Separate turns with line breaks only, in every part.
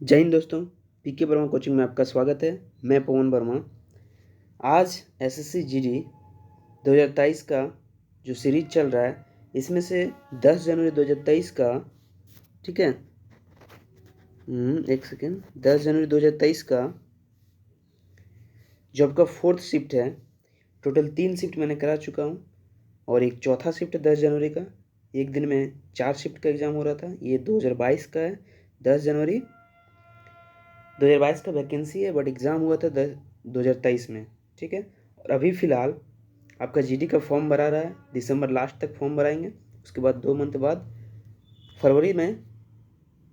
जय हिंद दोस्तों, पीके वर्मा कोचिंग में आपका स्वागत है। मैं पवन वर्मा। आज एसएससी जीडी 2023 का जो सीरीज चल रहा है, इसमें से 10 जनवरी 2023 का, ठीक है, एक सेकेंड, 10 जनवरी 2023 का जो आपका फोर्थ शिफ्ट है, टोटल 3 शिफ्ट मैंने करा चुका हूँ और एक चौथा शिफ्ट 10 जनवरी का। एक दिन में 4 शिफ्ट का एग्ज़ाम हो रहा था। ये 2022 का है, 10 जनवरी 2022 का वैकेंसी है, बट एग्ज़ाम हुआ था 2023 में, ठीक है। और अभी फ़िलहाल आपका जीडी का फॉर्म भरा रहा है, दिसंबर लास्ट तक फॉर्म भराएंगे। उसके बाद 2 मंथ बाद फरवरी में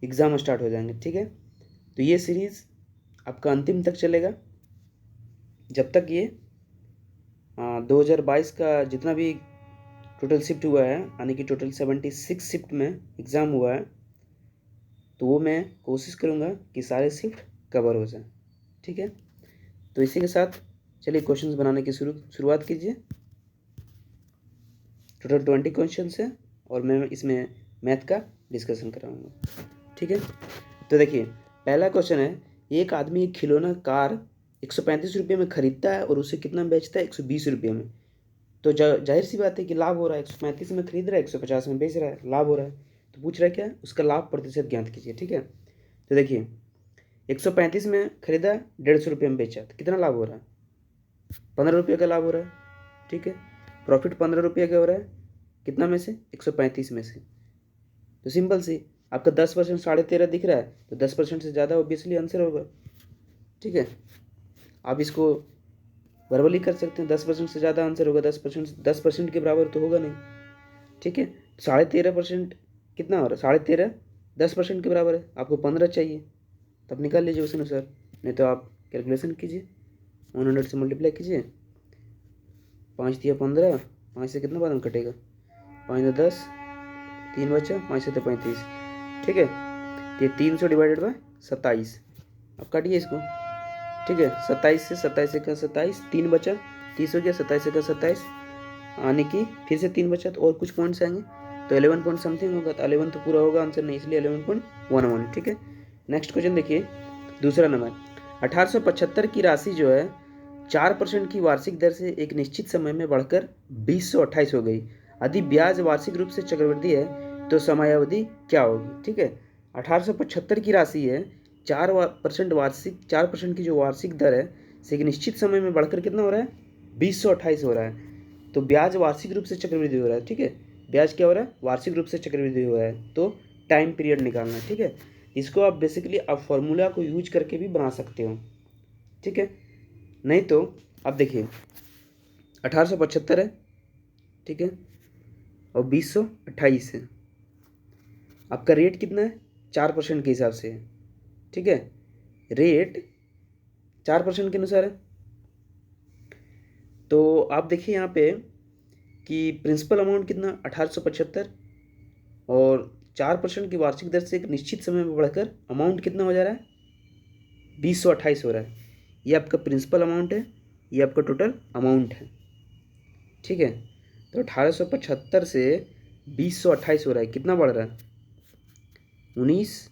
एग्ज़ाम स्टार्ट हो जाएंगे, ठीक है। तो ये सीरीज़ आपका अंतिम तक चलेगा, जब तक ये 2022 का जितना भी टोटल शिफ्ट हुआ है, यानी कि टोटल 76 शिफ्ट में एग्ज़ाम हुआ है, तो वो मैं कोशिश करूँगा कि सारे शिफ्ट कवर हो जाए, ठीक है। तो इसी के साथ चलिए क्वेश्चंस बनाने की शुरुआत कीजिए। टोटल 20 क्वेश्चंस है और मैं इसमें मैथ का डिस्कशन कराऊंगा, ठीक है। तो देखिए, पहला क्वेश्चन है, एक आदमी एक खिलौना कार 135 रुपये में खरीदता है और उसे कितना बेचता है? 120 रुपये में। तो जाहिर सी बात है कि लाभ हो रहा है। 135 में खरीद रहा है, 150 में बेच रहा है, लाभ हो रहा है। तो पूछ रहा है क्या? उसका लाभ प्रतिशत ज्ञात कीजिए, ठीक है। तो देखिए, 135 में खरीदा, 150 रुपये में बेचा, तो कितना लाभ हो रहा है? 15 रुपये का लाभ हो रहा है, ठीक है। प्रॉफिट 15 रुपये का हो रहा है, कितना में से? 135 में से। तो सिंपल सी, आपका 10% 13.5 दिख रहा है, तो 10% से ज़्यादा ऑब्वियसली आंसर होगा, ठीक है। आप इसको वर्बली कर सकते हैं, 10% से ज़्यादा आंसर होगा। 10% के बराबर तो होगा नहीं, ठीक है। 13.5% कितना हो रहा है? 13.5 10% के बराबर है। आपको 15 चाहिए, तब निकाल लीजिए उस अनुसार, नहीं तो आप कैलकुलेशन कीजिए, 100 से मल्टीप्लाई कीजिए। 5 दिया 15, 5 से कितना बाद में कटेगा? 5 में 10, 3 बचा, 5 से 35, ठीक है। ये 300 डिवाइडेड बाय 27, अब काटिए इसको, ठीक है। 27 से 27 का 27, 3 बचा, 30 हो गया। 27 का 27, आने की फिर से 3 बचा, तो और कुछ पॉइंट्स आएंगे, तो 11 पॉइंट समथिंग होगा। तो 11 तो पूरा होगा आंसर नहीं, इसलिए 11.11, ठीक है। नेक्स्ट क्वेश्चन देखिए, दूसरा नंबर, 1875 की राशि जो है 4% की वार्षिक दर से एक निश्चित समय में बढ़कर 2028 हो गई। यदि ब्याज वार्षिक रूप से चक्रवृद्धि है तो समयावधि क्या होगी, ठीक है। 1875 की राशि है, 4% की जो वार्षिक दर है से एक निश्चित समय में बढ़कर कितना हो रहा है? 2028 हो रहा है। तो ब्याज वार्षिक रूप से चक्रवृद्धि हो रहा है, ठीक है। ब्याज क्या हो रहा है? वार्षिक रूप से चक्रवृद्धि हो रहा है। तो टाइम पीरियड निकालना है, ठीक है। इसको आप बेसिकली आप फॉर्मूला को यूज करके भी बना सकते हो, ठीक है। नहीं तो आप देखिए, 1875 है, ठीक है, और 2028 है। आपका रेट कितना है? 4% के हिसाब से है, ठीक है। रेट 4% के अनुसार है। तो आप देखिए यहाँ पे कि प्रिंसिपल अमाउंट कितना? 1875, और 4% की वार्षिक दर से एक निश्चित समय में बढ़कर अमाउंट कितना हो जा रहा है? 2028 हो रहा है। ये आपका प्रिंसिपल अमाउंट है, ये आपका टोटल अमाउंट है, ठीक है। तो 1875 से 2028 हो रहा है, कितना बढ़ रहा है? 19,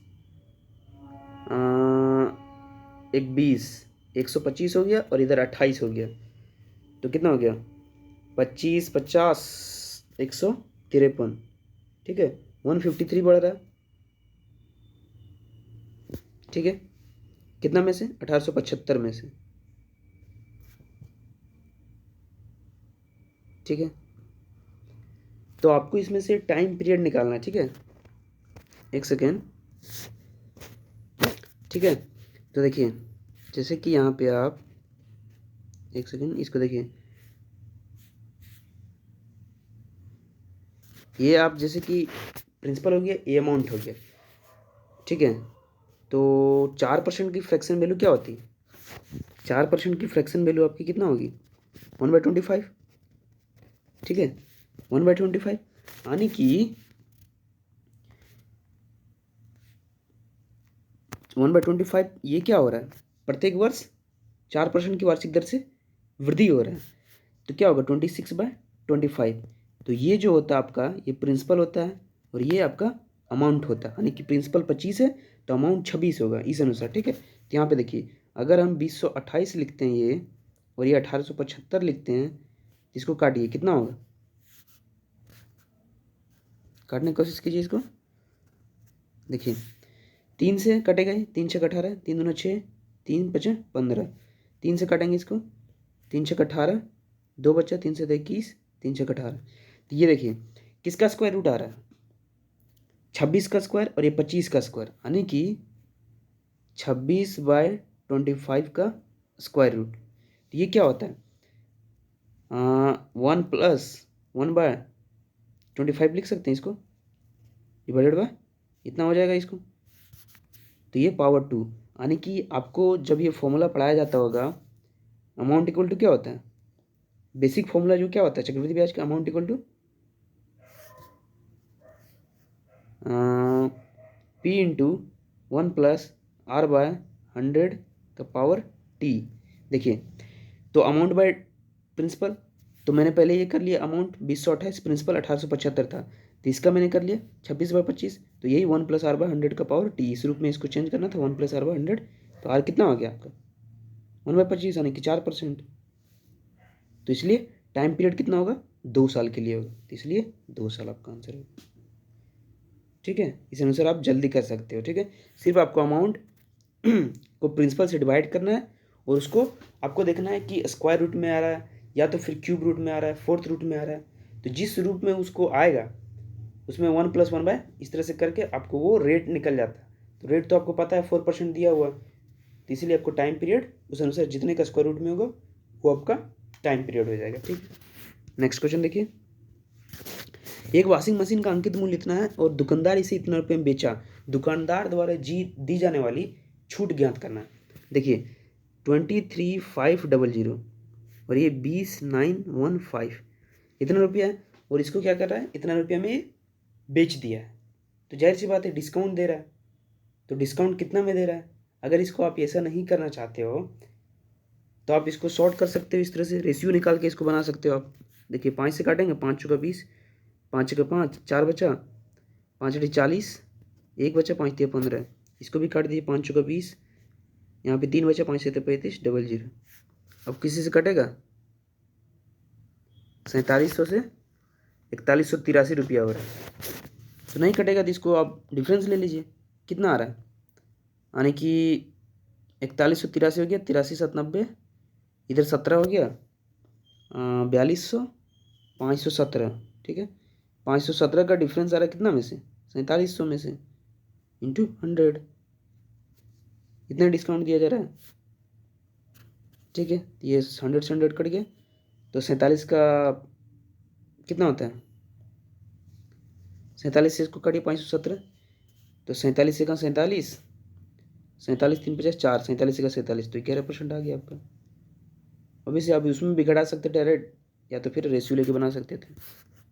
एक 20, 125 हो गया, और इधर 28 हो गया, तो कितना हो गया? 25, 50, 153, ठीक है। 153 बढ़ रहा है, ठीक है। कितना में से? 1875 में से, ठीक है। तो आपको इसमें से टाइम पीरियड निकालना है, ठीक है। एक सेकेंड, ठीक है। तो देखिए, जैसे कि यहाँ पे आप, एक सेकेंड, इसको देखिए, ये आप जैसे कि प्रिंसिपल हो गया, ये अमाउंट हो गया, ठीक है। तो 4% की फ्रैक्शन वैल्यू क्या होती है? 4% की फ्रैक्शन वैल्यू आपकी कितना होगी? 1/25, ठीक है। 1/25, यानी कि 1/25 ये क्या हो रहा है? प्रत्येक वर्ष 4% की वार्षिक दर से वृद्धि हो रहा है, तो क्या होगा? 26/25। तो ये जो होता है आपका, ये प्रिंसिपल होता है और ये आपका अमाउंट होता, यानी कि प्रिंसिपल 25 है तो अमाउंट 26 होगा इस अनुसार, ठीक है। तो यहाँ पे देखिए अगर हम 2028 लिखते हैं ये और ये 1875 लिखते हैं, इसको काटिए कितना होगा, काटने की कोशिश कीजिए इसको। देखिए 3 से कटेगा ये, 3 छः 18, 3 दूना 6, 3 5 15, 3 से काटेंगे इसको, 3 छः 18, 2 बचा, 3 से 21, 3 छः 18। तो ये देखिए किसका स्क्वायर रूट आ रहा है, 26 का स्क्वायर और ये 25 का स्क्वायर, यानी कि 26/25 का स्क्वायर रूट। तो ये क्या होता है 1 + 1/25 लिख सकते हैं इसको, डिवाइडेड बाय इतना हो जाएगा इसको। तो ये पावर 2, यानी कि आपको जब ये फॉर्मूला पढ़ाया जाता होगा अमाउंट इक्वल टू क्या होता है, बेसिक फॉर्मूला जो क्या होता है चक्रवृद्धि ब्याज का, amount equal to P into 1 + R/100 का पावर T। देखिए तो अमाउंट बाय प्रिंसिपल, तो मैंने पहले ये कर लिया अमाउंट 2028, प्रिंसिपल 1875 था, तो इसका मैंने कर लिया 26/25, तो यही 1 + R/100 का पावर T, इस रूप में इसको चेंज करना था 1 + R/100। तो R कितना हो गया आपका 1/25, यानी कि 4%। तो इसलिए टाइम पीरियड कितना होगा 2 साल के लिए होगा, तो इसलिए 2 साल आपका आंसर होगा, ठीक है। इस अनुसार आप जल्दी कर सकते हो, ठीक है। सिर्फ आपको अमाउंट को प्रिंसिपल से डिवाइड करना है और उसको आपको देखना है कि स्क्वायर रूट में आ रहा है या तो फिर क्यूब रूट में आ रहा है, फोर्थ रूट में आ रहा है। तो जिस रूप में उसको आएगा उसमें 1 + 1/, इस तरह से करके आपको वो रेट निकल जाता है। तो रेट तो आपको पता है 4% दिया हुआ, तो इसीलिए आपको टाइम पीरियड उस अनुसार जितने का स्क्वायर रूट में होगा वो आपका टाइम पीरियड हो जाएगा, ठीक है। नेक्स्ट क्वेश्चन देखिए, एक वॉशिंग मशीन का अंकित मूल्य इतना है और दुकानदार इसे इतना रुपये में बेचा, दुकानदार द्वारा दी जाने वाली छूट ज्ञात करना है। देखिए 23,500 और ये 20,915 इतना रुपया है, और इसको क्या कर रहा है इतना रुपया में बेच दिया है। तो जाहिर सी बात है डिस्काउंट दे रहा है, तो डिस्काउंट कितना में दे रहा है। अगर इसको आप ऐसा नहीं करना चाहते हो तो आप इसको शॉर्ट कर सकते हो, इस तरह से रेशियो निकाल के इसको बना सकते हो आप। देखिए 5 से काटेंगे, 5 चौका 20, 5 का 5, 4 बचा, 5 × 40, 1 बचा, 5 × 15, इसको भी काट दीजिए, 5 चौका 20, यहाँ पे 3 बचा, 5 से 35, 00। अब किसी से कटेगा 4700 से 4183 रुपया हो रहा है, तो नहीं कटेगा। तो इसको आप डिफरेंस ले लीजिए कितना आ रहा है, यानी कि 4183 हो गया, 83 7 90, इधर 17 हो गया, 4200, 517, ठीक है। 517 का डिफरेंस आ रहा है कितना में से 4700 में से इंटू 100, इतना डिस्काउंट दिया जा रहा है, ठीक है। ये 100 से 100 कट गया, तो 47 का कितना होता है, 47 से इसको काटिए 517, तो 47 से कहाँ 47, 47 3 50 4, 47 का 47, तो 11% आ गया आपका। ऑब्वियसली आप उसमें भी घटा सकते डायरेक्ट, या तो फिर रेशियो लेके बना सकते थे,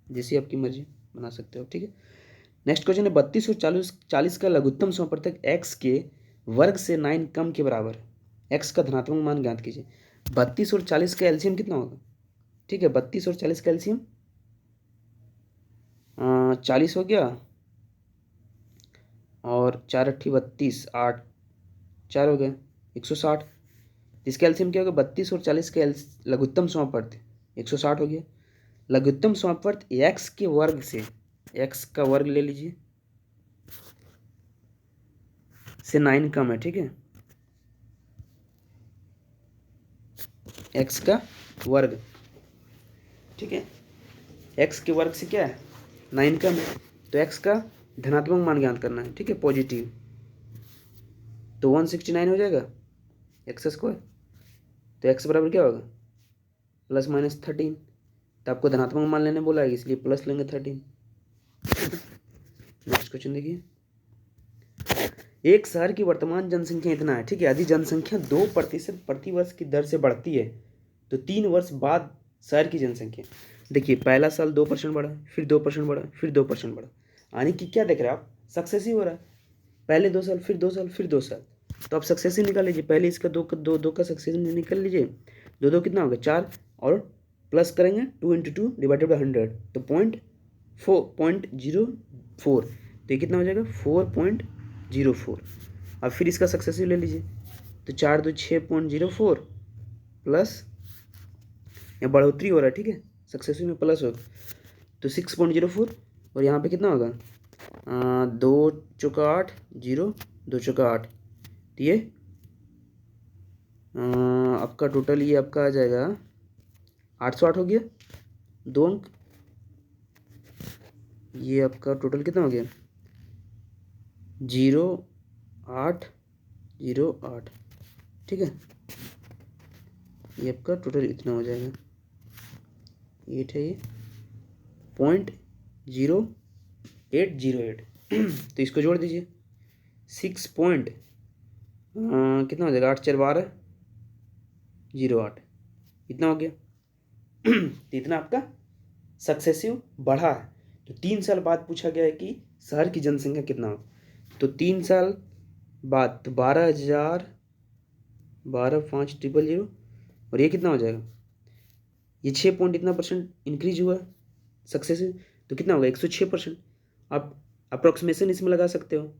जैसी आपकी मर्जी बना सकते हो, ठीक है। नेक्स्ट क्वेश्चन है 32 और 40 का लघुत्तम समवर्तक x के वर्ग से 9 कम के बराबर है, x का धनात्मक मान ज्ञात कीजिए। 32 और 40 का एलसीएम कितना होगा, ठीक है। 32 और 40 का एलसीएम 40 हो गया, और 4 × 8 32, 8 4 हो गए 160, इसका एलसीएम क्या होगा 32 और 40 का लघुत्तम समापवर्त 160 हो गया। लघुत्तम समापवर्त x के वर्ग से, x का वर्ग ले लीजिए, से 9 कम है, ठीक है। x का वर्ग, ठीक है, x के वर्ग से क्या है 9 कम है, तो x का धनात्मक मान ज्ञात करना है, ठीक है, पॉजिटिव। तो 169 हो जाएगा x², तो x बराबर क्या होगा ±13, तो आपको धनात्मक मान लेने बोला है इसलिए प्लस लेंगे 13। नेक्स्ट क्वेश्चन देखिए, एक शहर की वर्तमान जनसंख्या इतना है, ठीक है। यदि जनसंख्या 2% प्रति वर्ष की दर से बढ़ती है तो 3 वर्ष बाद शहर की जनसंख्या, देखिए पहला साल 2% बढ़ा, फिर 2% बढ़ा, फिर 2% बढ़ा, यानी कि क्या देख रहे हैं आप सक्सेसिव हो रहा है, पहले 2 साल, फिर 2 साल, फिर 2 साल। तो आप सक्सेसिव निकाल लीजिए, पहले इसका दो का सक्सेसिव निकाल लीजिए, 2 कितना होगा 4, और प्लस करेंगे 2 × 2 डिवाइडेड बाई 100, तो 0.04, तो ये कितना हो जाएगा 4.04। अब फिर इसका सक्सेसिव ले लीजिए, तो 4 2 6.04 प्लस, यहाँ बढ़ोतरी हो रहा है, ठीक है, सक्सेसिव में प्लस होगा तो 6.04, और यहाँ पे कितना होगा 2 चौका 8 0 2 चौका 8, तो ये आपका टोटल ये आपका आ जाएगा 808 हो गया, 2 अंक। ये आपका टोटल कितना हो गया 0808, ठीक है, ये आपका टोटल इतना हो जाएगा, 8 है ये 0.0808 तो इसको जोड़ दीजिए 6 पॉइंट कितना हो जाएगा 8 4 12 08, इतना हो गया। तो इतना आपका सक्सेसिव बढ़ा है। तो 3 साल बाद पूछा गया है कि शहर की जनसंख्या कितना हो, तो 3 साल बाद तो 12,500 और ये कितना हो जाएगा, ये 6 पॉइंट इतना परसेंट इंक्रीज हुआ सक्सेसिव, तो कितना होगा 106%। आप अप्रोक्सीमेशन इसमें लगा सकते हो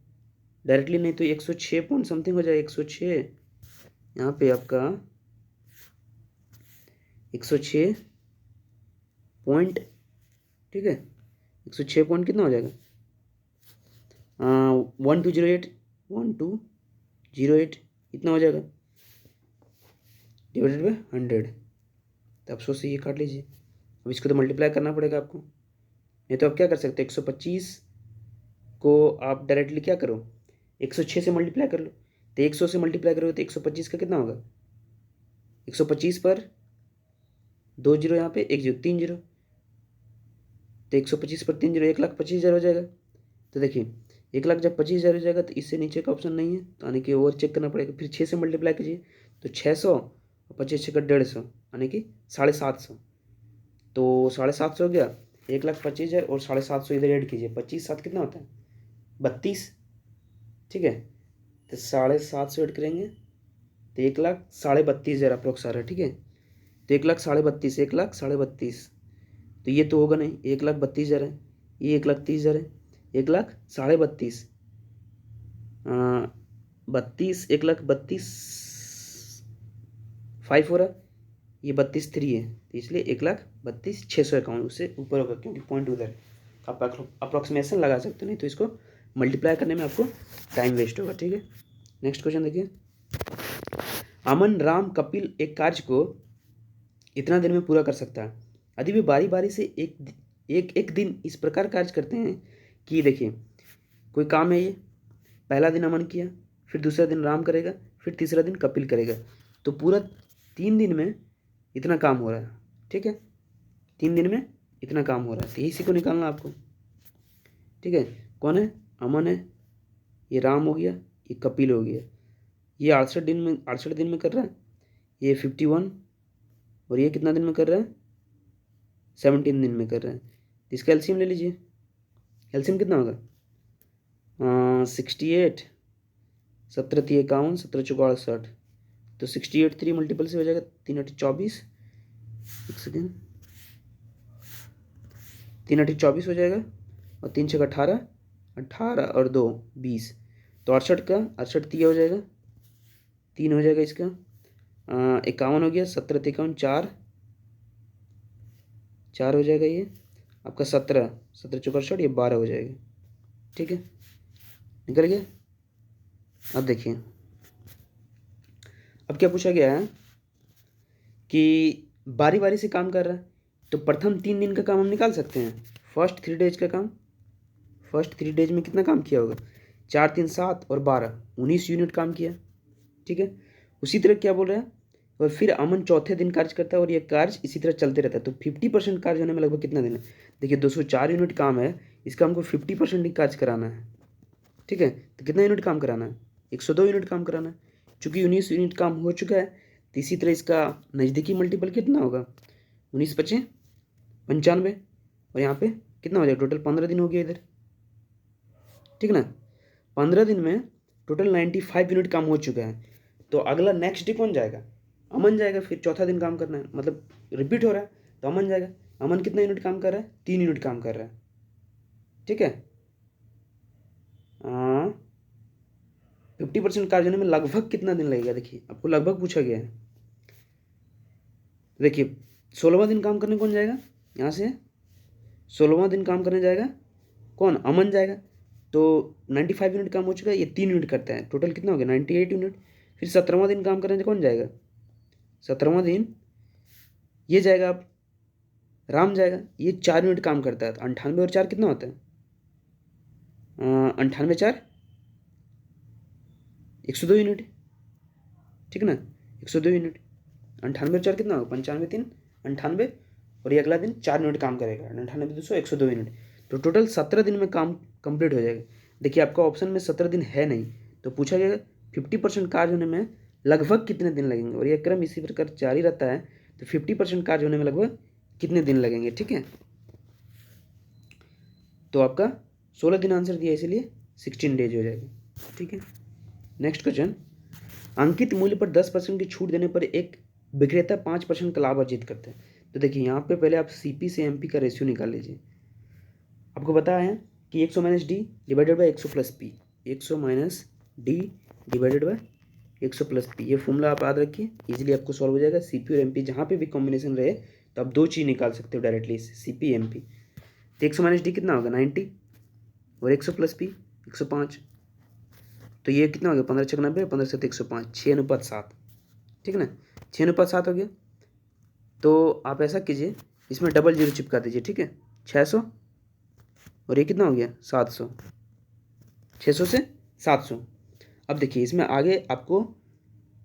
डायरेक्टली, नहीं तो 106 पॉइंट समथिंग हो जाएगा, 106 यहाँ पे आपका 106 पॉइंट, ठीक है, 106 पॉइंट कितना हो जाएगा 1208 इतना हो जाएगा डिवाइडेड बाय 100। तो आप सोच से ये काट लीजिए, अब इसको तो मल्टीप्लाई करना पड़ेगा आपको, नहीं तो आप क्या कर सकते हैं 125 को आप डायरेक्टली क्या करो 106 से मल्टीप्लाई कर लो, तो 100 से मल्टीप्लाई करोगे तो 125 का कितना होगा 125 पर 2 जीरो, यहाँ पे 1 जीरो 3 जीरो, तो 125 पर 3 जीरो 1,25,000 हो जाएगा। तो देखिए 1,00,000 जब 25,000 हो जाएगा तो इससे नीचे का ऑप्शन नहीं है, तो यानी कि और चेक करना पड़ेगा, फिर 6 से मल्टीप्लाई कीजिए तो 600 और 25 का 150 यानी कि 750, तो 750 हो गया, 1,25,000 और 750 इधर ऐड कीजिए, 25 7 कितना होता है 32, ठीक है, तो 750 ऐड करेंगे तो 1,32,500 अप्रोक्स आ रहा है, ठीक है, तो 1,32,500 1,32,500, तो ये तो होगा नहीं, 1,32,000 है, ये 1,30,000 है, 1,32,500 32 1,32,500 हो रहा है, ये 32,300 है, तो इसलिए 1,32,651 उससे ऊपर होगा क्योंकि पॉइंट उधर है। आप अप्रोक्सीमेशन लगा सकते हो, नहीं तो इसको मल्टीप्लाई करने में आपको टाइम वेस्ट होगा, ठीक है। नेक्स्ट क्वेश्चन देखिए, अमन राम कपिल एक कार्य को इतना दिन में पूरा कर सकता है यदि वे बारी बारी से एक दिन इस प्रकार कार्य करते हैं कि देखिए कोई काम है, ये पहला दिन अमन किया, फिर दूसरा दिन राम करेगा, फिर तीसरा दिन कपिल करेगा, तो पूरा 3 दिन में इतना काम हो रहा है, ठीक है, 3 दिन में इतना काम हो रहा है, तो इसी को निकालना आपको, ठीक है। कौन है अमन है, ये राम हो गया, ये कपिल हो गया, ये 68 दिन में कर रहा है, ये 51, और ये कितना दिन में कर रहा है 17 दिन में कर रहा है, तो इसका एलसीएम ले लीजिए, एलसीएम कितना होगा 68 17 3 51 17 4 68, तो 68 3 मल्टीपल से हो जाएगा 3 8 24, एक सेकेंड 3 8 24 हो जाएगा, और 3 6 18 18 और 2 20, तो 68 का 68 3 हो जाएगा 3 हो जाएगा इसका 51 हो गया, 17 51 4 हो जाएगा, ये आपका 17 17 चौका 68, ये 12 हो जाएगा, ठीक है, निकल गया। अब देखिए अब क्या पूछा गया है कि बारी बारी से काम कर रहा है, तो प्रथम 3 दिन का काम हम निकाल सकते हैं, फर्स्ट 3 डेज का काम, फर्स्ट 3 डेज में कितना काम किया होगा 4 3 7 और 12 19 यूनिट काम किया, ठीक है। उसी तरह क्या बोल रहा है, और फिर अमन चौथे दिन कार्य करता है और ये कार्य इसी तरह चलते रहता है, तो 50% कार्य होने में लगभग कितना दिन है, देखिए 204 यूनिट काम है, इसका हमको 50% ही कार्य कराना है, ठीक है, तो कितना यूनिट काम कराना है 102 यूनिट काम कराना है, चूँकि 19 यूनिट काम हो चुका है, तो इसी तरह इसका नज़दीकी मल्टीपल कितना होगा 19 5 95, और यहाँ पे कितना हो जाएगा टोटल 15 दिन हो गया इधर, ठीक ना, 15 दिन में टोटल 95 यूनिट काम हो चुका है, तो अगला नेक्स्ट डे कौन जाएगा अमन जाएगा, फिर चौथा दिन काम करना है, मतलब रिपीट हो रहा है तो अमन जाएगा, अमन कितना यूनिट काम कर रहा है 3 यूनिट काम कर रहा है, ठीक है, 50% कार्य होने में लगभग कितना दिन लगेगा। देखिए आपको लगभग पूछा गया है। देखिए 16वां दिन काम करने कौन जाएगा, यहाँ से 16वां दिन काम करने जाएगा कौन, अमन जाएगा। तो 95 यूनिट काम हो चुका है, ये 3 यूनिट करता है, टोटल कितना हो गया 98 यूनिट। फिर 17वां दिन काम करने कौन जाएगा, 17वां दिन ये जाएगा, आप राम जाएगा, ये 4 यूनिट काम करता है। तो 98 और 4 कितना होता है, 98 4 102 यूनिट, ठीक है ना, 102 यूनिट। 98 और 4 कितना होगा, 95 3 98, और ये अगला दिन 4 यूनिट काम करेगा, 98 200 102 यूनिट। तो टोटल 17 दिन में काम कंप्लीट हो जाएगा। देखिए आपका ऑप्शन में 17 दिन है नहीं, तो पूछा गया 50% कार्य होने में लगभग कितने दिन लगेंगे, और यह क्रम इसी प्रकार जारी रहता है। तो 50% कार्य होने में लगभग कितने दिन लगेंगे, ठीक है। तो आपका 16 दिन आंसर दिया, इसीलिए 16 डेज हो जाएगा, ठीक है। नेक्स्ट क्वेश्चन, अंकित मूल्य पर 10% की छूट देने पर एक विक्रेता 5% का लाभ अर्जित करते हैं। तो देखिए यहाँ पे पहले आप सीपी से एमपी का रेशियो निकाल लीजिए। आपको पता है कि 100 minus D divided by 100 plus P, 100 minus D divided by 100 plus P, ये फॉर्मूला आप याद रखिए, इजीली आपको सॉल्व हो जाएगा। सीपी और एमपी जहाँ पे भी कॉम्बिनेशन रहे तो आप 2 चीज़ निकाल सकते हो डायरेक्टली, सीपी एमपी। तो 100 माइनस डी कितना होगा 90, और 100 प्लस पी 105, तो ये कितना हो गया 15 छक 90, 15 7 105, 6:7, ठीक है ना, 6:7 हो गया। तो आप ऐसा कीजिए, इसमें डबल जीरो चिपका दीजिए, ठीक है, 600, और ये कितना हो गया 700, 600 से 700। अब देखिए इसमें आगे आपको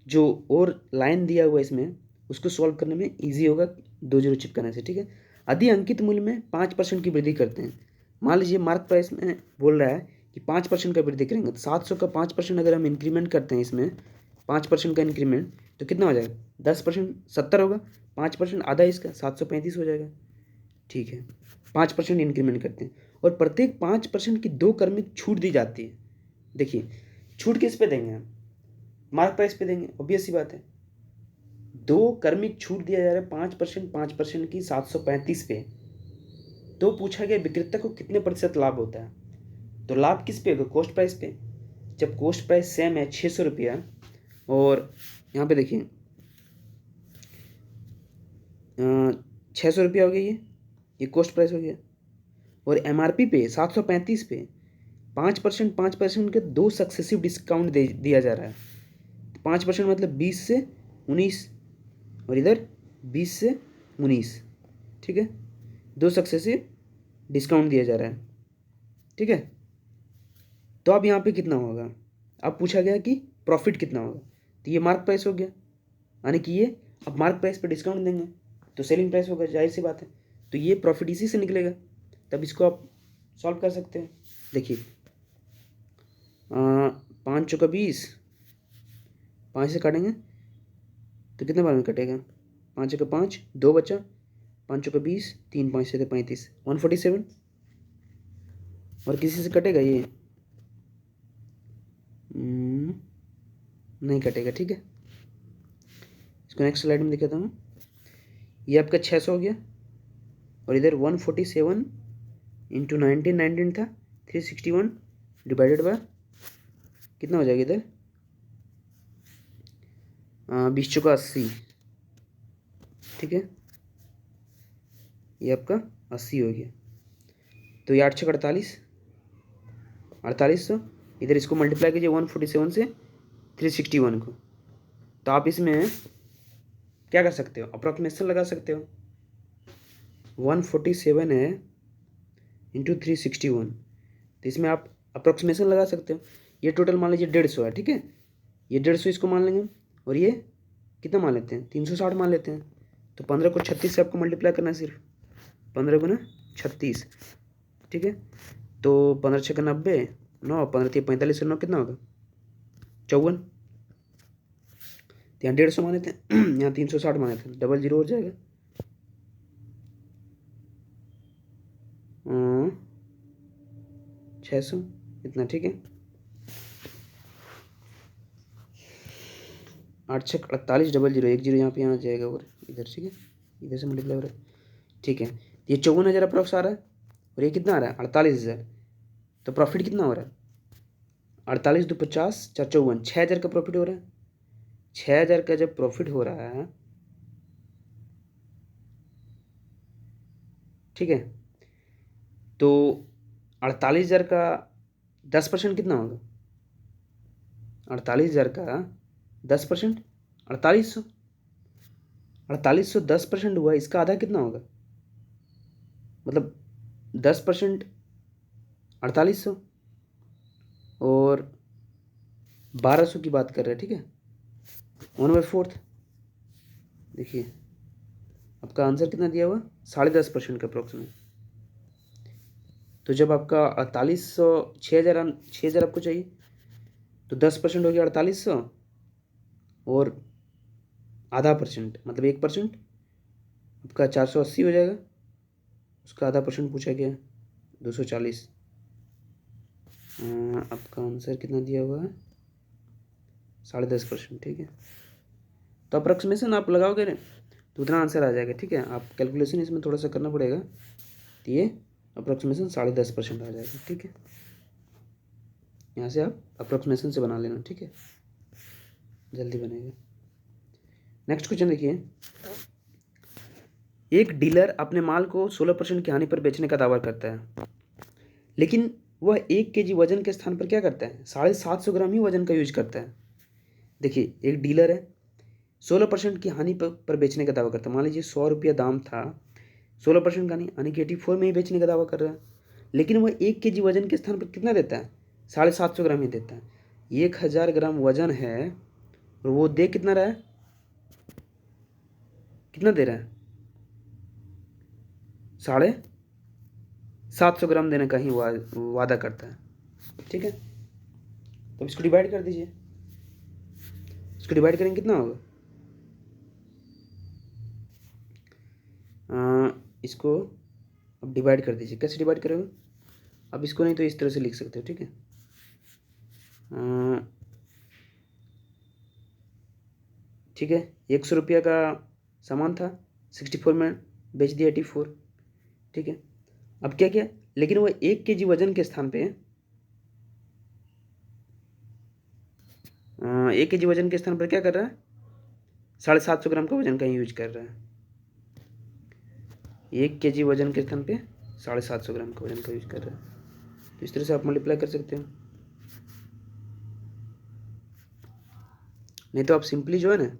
जो और लाइन दिया हुआ है इसमें, उसको सॉल्व करने में इजी होगा 2 जीरो चिपकाने से, ठीक है। यदि अंकित मूल्य में 5% की वृद्धि करते हैं, मान लीजिए मार्क प्राइस में बोल रहा है कि 5% का वृद्धि करेंगे, तो 700 का 5% अगर हम इंक्रीमेंट करते हैं इसमें 5% का इंक्रीमेंट, तो कितना हो जाएगा 10% 70 होगा, 5% आधा इसका 735 हो जाएगा, ठीक है। 5% इंक्रीमेंट करते हैं, और प्रत्येक 5% की 2 क्रमिक छूट दी जाती है। देखिए छूट किस पे देंगे हम, मार्क प्राइस पे देंगे, ऑब्वियस सी बात है। 2 क्रमिक छूट दिया जा रहा है 5% की 735 पे। तो पूछा गया विक्रेता को कितने प्रतिशत लाभ होता है, तो लाभ किस पे होगा, कॉस्ट प्राइस पे। जब कॉस्ट प्राइस सेम है 600 रुपया, और यहाँ पे देखिए 600 रुपया हो गया, ये कॉस्ट प्राइस हो गया, और एमआरपी पे 735 पे 5% के 2 सक्सेसिव डिस्काउंट दिया जा रहा है। 5% मतलब 20 से 19, और इधर 20 से 19, ठीक है, 2 सक्सेसिव डिस्काउंट दिया जा रहा है, ठीक है। तो अब यहाँ पे कितना होगा, अब पूछा गया कि प्रॉफिट कितना होगा, तो ये मार्क प्राइस हो गया, यानी कि ये अब मार्क प्राइस पे डिस्काउंट देंगे तो सेलिंग प्राइस होगा, जाहिर सी बात है। तो ये प्रॉफिट इसी से निकलेगा, तब इसको आप सॉल्व कर सकते हैं। देखिए 5 चौका 20, 5 से काटेंगे तो कितने बार में कटेगा, 5 चौका 5, 2 बचा, 5 चौका 20, 3 5 से 35, 147, और किसी से कटेगा ये नहीं कटेगा, ठीक है। इसको नेक्स्ट स्लाइड में दिखाता हूँ। ये आपका 600 हो गया, और इधर 147 इंटू 19 था, 361 डिवाइडेड बाय कितना हो जाएगा इधर 20 चौका 80, ठीक है, ये आपका 80 हो गया। तो ये 8 छक 48, 4800, इधर इसको मल्टीप्लाई कीजिए 147 से 361 को, तो आप इसमें क्या कर सकते हो, अप्रॉक्सीमेशन लगा सकते हो। 147 है इंटू 361, तो इसमें आप अप्रॉक्सीमेशन लगा सकते हो। ये टोटल मान लीजिए 150 है, ठीक है, ये 150 इसको मान लेंगे, और ये कितना मान लेते हैं 360 मान लेते हैं। तो 15 को 36 से आपको मल्टीप्लाई करना है, सिर्फ 15 गुना 36, ठीक है। तो 15 छः 90, 9 15 3 45 9 कितना होगा 54, यहाँ 150 माने थे यहाँ 360 माने थे, डबल जीरो हो जाएगा, 600 इतना, ठीक है। 8 छः 48, डबल जीरो, 1 जीरो यहाँ पे यहाँ आ जाएगा, और इधर, ठीक है, इधर से मल्टीप्लाई हो रहा है, ठीक है। ये 54,000 अप्रॉक्स आ रहा है, और ये कितना आ रहा है 48,000, तो प्रॉफिट कितना हो रहा है 48 दो 50, 4 54, 6,000 का प्रॉफिट हो रहा है। 6,000 का जब प्रॉफिट हो रहा है, ठीक है, तो 48,000 का 10% कितना होगा? 48,000 का 10%, 4800। 4800 10% हुआ, इसका आधा कितना होगा? मतलब 10% 4800 और 1200 की बात कर रहे हैं, ठीक है, 1/4। देखिए आपका आंसर कितना दिया हुआ, 10.5% का अप्रोक्सीमेट। तो जब आपका 4800, 6,000 आपको चाहिए, तो 10% हो गया 4800 और आधा परसेंट मतलब 1% आपका 480 हो जाएगा। उसका आधा परसेंट पूछा गया 240। आपका आंसर कितना दिया हुआ है, 10.5%, ठीक है। तो अप्रॉक्सीमेशन आप लगाओगे ना तो उतना आंसर आ जाएगा, ठीक है। आप कैलकुलेशन इसमें थोड़ा सा करना पड़ेगा, तो ये अप्रॉक्सीमेशन 10.5% आ जाएगा, ठीक है। यहाँ से आप अप्रॉक्सीमेशन से बना लेना, ठीक है, जल्दी बनेगा। नेक्स्ट क्वेश्चन देखिए, एक डीलर अपने माल को 16% की हानि पर बेचने का दावा करता है, लेकिन वह 1 kg वजन के स्थान पर क्या करता है, 750 ग्राम ही वजन का यूज करता है। देखिए एक डीलर है, 16% की हानि पर बेचने का दावा करता है। मान लीजिए 100 रुपया दाम था, 16% का हानि यानी कि 84 में ही बेचने का दावा कर रहा है, लेकिन वह 1 kg वजन के स्थान पर कितना देता है, 750 ग्राम ही देता है। 1000 ग्राम वजन है और वो दे कितना रहा है, कितना दे रहा है, 750 ग्राम देने का ही वादा करता है, ठीक है। तो इसको डिवाइड कर दीजिए, इसको डिवाइड करेंगे कितना होगा, इसको अब डिवाइड कर दीजिए। कैसे डिवाइड करोगे, अब इसको नहीं तो इस तरह से लिख सकते हो, ठीक है। ठीक है, 100 रुपया का सामान था, 64 में बेच दिया 84, ठीक है। अब क्या किया, लेकिन वो 1 kg वजन के स्थान पे 1 kg वजन के स्थान पर क्या कर रहा है, 750 ग्राम का वजन का यूज कर रहा है। 1 kg वजन के स्थान पे 750 ग्राम का वजन का यूज कर रहा है। तो इस तरह से आप मल्टीप्लाई कर सकते हो, नहीं तो आप सिंपली जो है ना,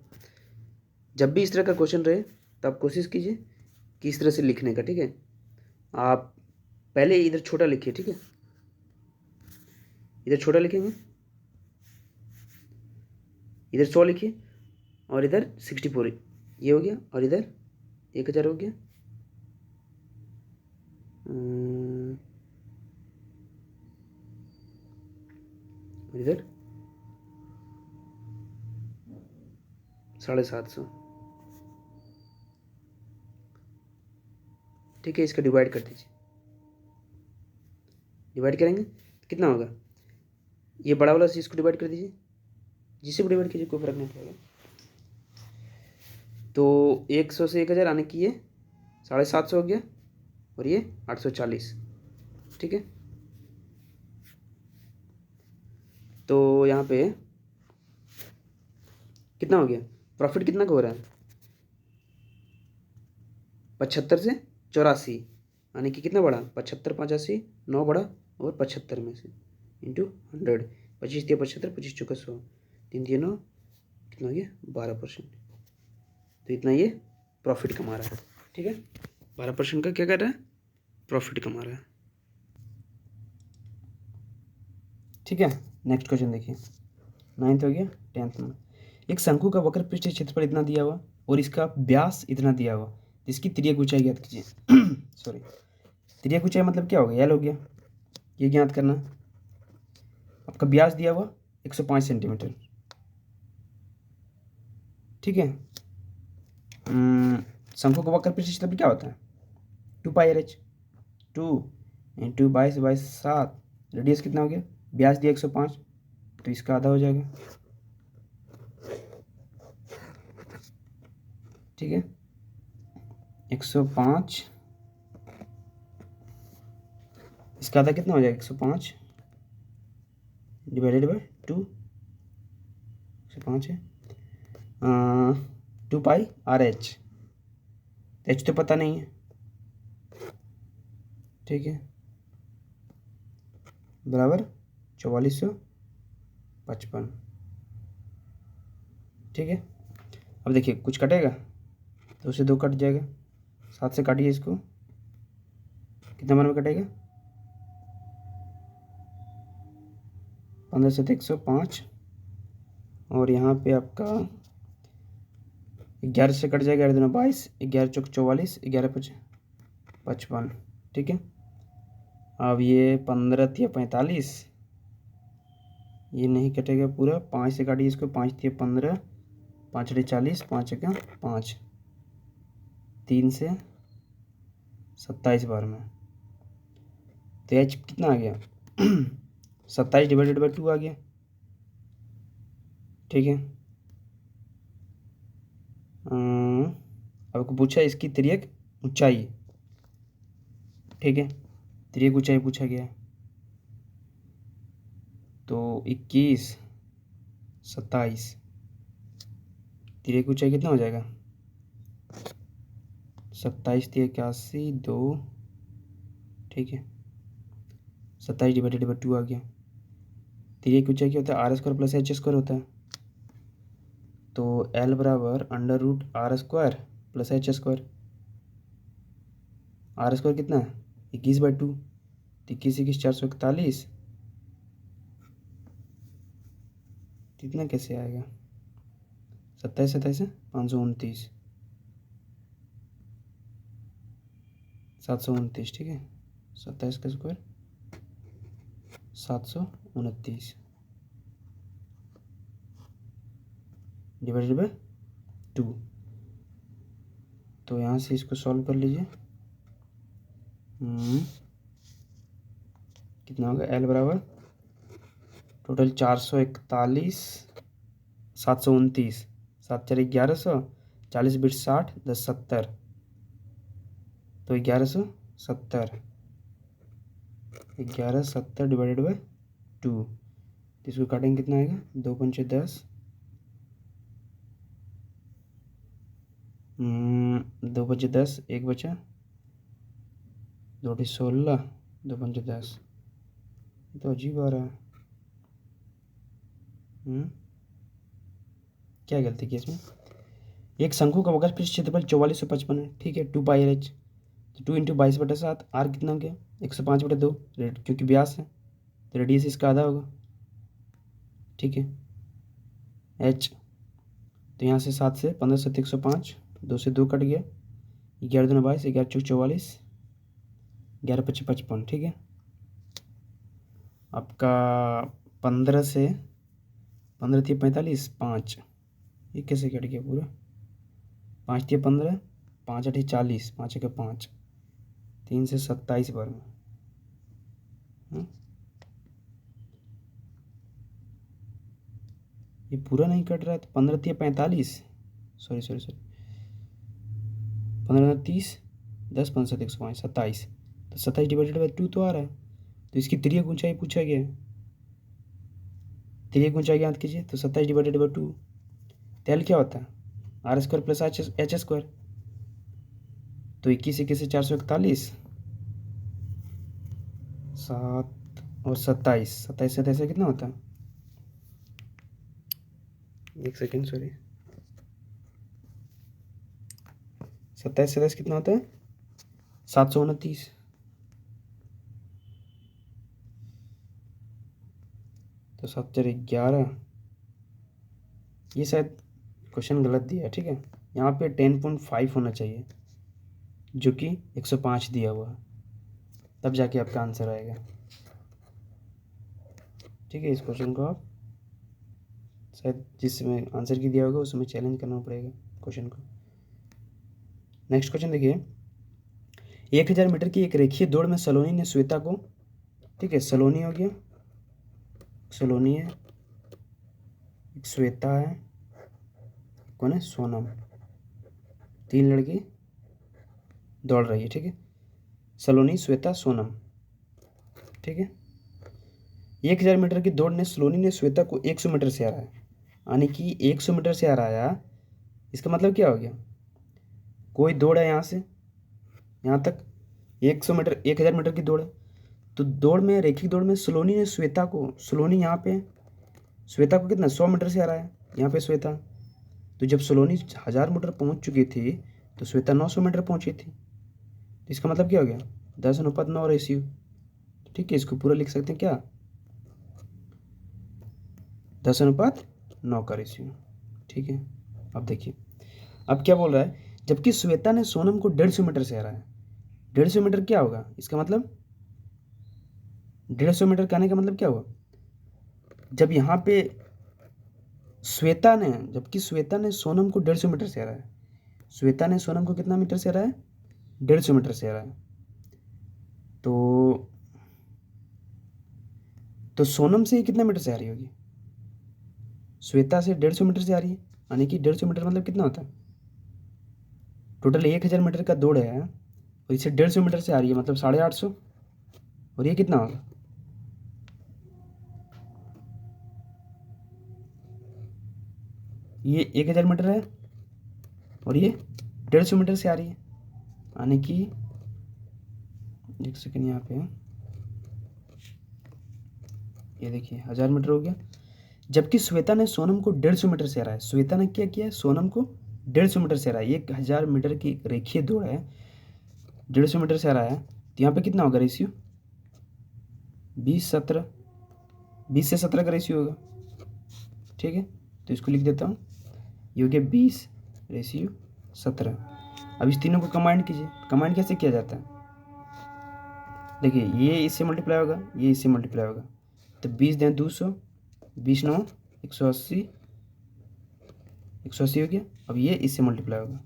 जब भी इस तरह का क्वेश्चन रहे तो आप कोशिश कीजिए कि इस तरह से लिखने का, ठीक है। आप पहले इधर छोटा लिखिए, ठीक है, इधर छोटा लिखेंगे, इधर 100 लिखिए और इधर 64 ये हो गया, और इधर 1000 हो गया, और इधर 750, ठीक है। इसका डिवाइड कर दीजिए, डिवाइड करेंगे तो कितना होगा, ये बड़ा वाला चीज़ को डिवाइड कर दीजिए, जिससे भी डिवाइड कीजिए कोई फर्क नहीं पड़ेगा। तो 100 से 1000 आने की ये 750 हो गया और ये 840, ठीक है। तो यहाँ पे कितना हो गया, प्रॉफिट कितना का हो रहा है, 75 से 84, यानी कि कितना बढ़ा, 75 5 80, 9 बढ़ा और 75 में से इंटू 100, 25 दिया 75, 25 चौका 100, 3 दिया 9, कितना हो गया 12%। तो इतना ये प्रॉफिट कमा रहा है, ठीक है। 12% का क्या कर रहा है, प्रॉफिट कमा रहा है, ठीक है। नेक्स्ट क्वेश्चन देखिए, 9th हो गया, 10th में। एक शंकु का वक्र पृष्ठ क्षेत्रफल इतना दिया हुआ और इसका व्यास इतना दिया हुआ, इसकी त्रिज्या ऊंचाई ज्ञात कीजिए। सॉरी, त्रिज्या ऊंचाई मतलब क्या हो गया, एल हो गया, ये ज्ञात करना। आपका व्यास दिया हुआ 105 सेंटीमीटर, ठीक है। शंकु का वक्र पृष्ठ क्षेत्रफल क्या होता है, 2π/h, 2 × 22/7, रेडियस कितना हो गया, व्यास दिया 105, तो इसका आधा हो जाएगा, ठीक है। 105, इसका आधा कितना हो जाएगा, 105 डिवाइडेड बाय 2 से 5 है 2 पाई आर एच तो पता नहीं है, ठीक है, बराबर 4455, ठीक है। अब देखिए कुछ कटेगा, 2 से 2 कट जाएगा, 7 से काटिए इसको, कितना नंबर में कटेगा, 15 से 105, और यहाँ पे आपका 11 से कट जाएगा, 11 22, 11 चौक 44, 11 5 55, ठीक है। अब ये 15 या 45, ये नहीं कटेगा पूरा, 5 से काटिए इसको, 5 या 15, 5 40, 5 का 5, 3 से 27 बार में, तो एच कितना आ गया 27 डिवाइडेड बाई 2 आ गया, ठीक है। आपको पूछा इसकी तिर्यक ऊंचाई, ठीक है, तिर्यक ऊंचाई पूछा गया है, तो 21 27, तिर्यक ऊंचाई कितना हो जाएगा, 27 81 2, ठीक है, 27 डिवाइडेड बाई 2 आ गया। तिर्यक ऊंचाई क्या होता है, R square plus H square होता है, तो एल बराबर under root R square plus H square, R square कितना है 21/2, 21 441, कितना कैसे आएगा, 27 27 529, 729, ठीक है, 27 का स्क्वायर 729 डिवाइडेड बाय 2, तो यहाँ से इसको सॉल्व कर लीजिए, कितना होगा, एल बराबर टोटल 441 729, 7 4 1100, 40 बिट 60 10 70, तो 1170 डिवाइडेड बाय 2, इसको काटेंगे कितना आएगा, 2 5 10, 2 5 10, 1 बचा, 2 16, 2 5 10, तो अजीब आ रहा है, क्या गलती की इसमें, एक शंकु का वक्रपृष्ठ क्षेत्रफल 4455 है, ठीक है, 2 पाई एच, तो 2 × 22/7, आर कितना हो गया 105/2, क्योंकि व्यास है तो रेडियस इसका आधा होगा, ठीक है, एच, तो यहाँ से 7 से 15 से 105, 2 से 2 कट गया, 11 2 22, 11 चौक 44, 11 5 55, ठीक है। आपका 15 से 15 थी 45 5, ये कैसे कट गया पूरा, 5 थी 15, 5 8 40, 5 का 5, 3 से 27 बार में, ये पूरा नहीं कट रहा है, तो 15 थी 45, सॉरी 15 30, 10 5 7 105 27, तो 27 डिवाइडेड बाई 2 तो आ रहा है, तो इसकी तिर्यक ऊंचाई पूछा गया है, तिर्यक ऊंचाई ज्ञात कीजिए, तो 27 डिवाइडेड बाई 2, एल क्या होता है R square plus H square, तो 21 से 441, 7 और 27 27 से कितना होता है, एक सेकेंड सॉरी, 27 27 कितना होता है 729, तो 7 4 11, ये शायद क्वेश्चन गलत दिया है, ठीक है, यहाँ पे 10.5 होना चाहिए, जो कि 105 दिया हुआ है, तब जाके आपका आंसर आएगा, ठीक है। इस क्वेश्चन को आप शायद जिसमें आंसर की दिया होगा उसमें चैलेंज करना पड़ेगा क्वेश्चन को। नेक्स्ट क्वेश्चन देखिए, 1000 मीटर की एक रेखीय दौड़ में सलोनी ने श्वेता को, ठीक है, सलोनी हो गया, सलोनी है, एक श्वेता है, कौन है सोनम, 3 लड़की दौड़ रही है, ठीक है, सलोनी श्वेता सोनम, ठीक है। 1000 मीटर की दौड़ ने सलोनी ने श्वेता को 100 मीटर से हराया, यानी कि 100 मीटर से हराया। इसका मतलब क्या हो गया, कोई दौड़ है यहाँ से यहाँ तक 100 मीटर 1000 मीटर की दौड़ है, तो दौड़ में रेखिक दौड़ में सलोनी ने श्वेता को, सलोनी यहाँ पे श्वेता को कितना 100 मीटर से हराया, यहाँ पे श्वेता। तो जब सलोनी 1000 मीटर पहुँच चुकी थी तो श्वेता 900 मीटर पहुँची थी। तो इसका मतलब क्या हो गया 10:9 रेशियो। ठीक है, इसको पूरा लिख सकते हैं क्या 10:9 का रेशियो। ठीक है, अब देखिए अब क्या बोल रहा है, जबकि श्वेता ने सोनम को 150 मीटर से हराया। 150 मीटर क्या होगा, इसका मतलब 150 मीटर कहने का मतलब क्या हुआ, जब यहाँ पे जबकि श्वेता ने सोनम को 150 मीटर से हराया, श्वेता ने सोनम को कितना मीटर से हराया 150 मीटर से हराया। तो सोनम से कितने मीटर से आ रही होगी, श्वेता से 150 मीटर से आ रही है, यानी कि 150 मीटर मतलब कितना होता है, टोटल 1000 मीटर का दौड़ है और इसे 150 मीटर से आ रही है, मतलब 850। और ये कितना होगा, ये 1000 मीटर है और ये 150 मीटर से आ रही है, यानी कि एक सेकेंड यहाँ पे ये देखिए 1000 मीटर हो गया। जबकि श्वेता ने सोनम को 150 मीटर से हराया, श्वेता ने क्या किया सोनम को 150 मीटर से हराया, 1000 मीटर की रेखीय दौड़ है 150 मीटर से हराया, तो यहाँ पे कितना होगा रेशियो 20-17, 20 से 17 का रेशियो होगा। ठीक है, तो इसको लिख देता हूँ, ये हो गया 20:17। अब इस तीनों को कंबाइंड कीजिए, कंबाइंड कैसे किया जाता है, देखिए ये इससे मल्टीप्लाई होगा, ये इससे मल्टीप्लाई होगा, तो 20 दें 200, 20 9 180, 180 हो गया। अब ये इससे मल्टीप्लाई होगा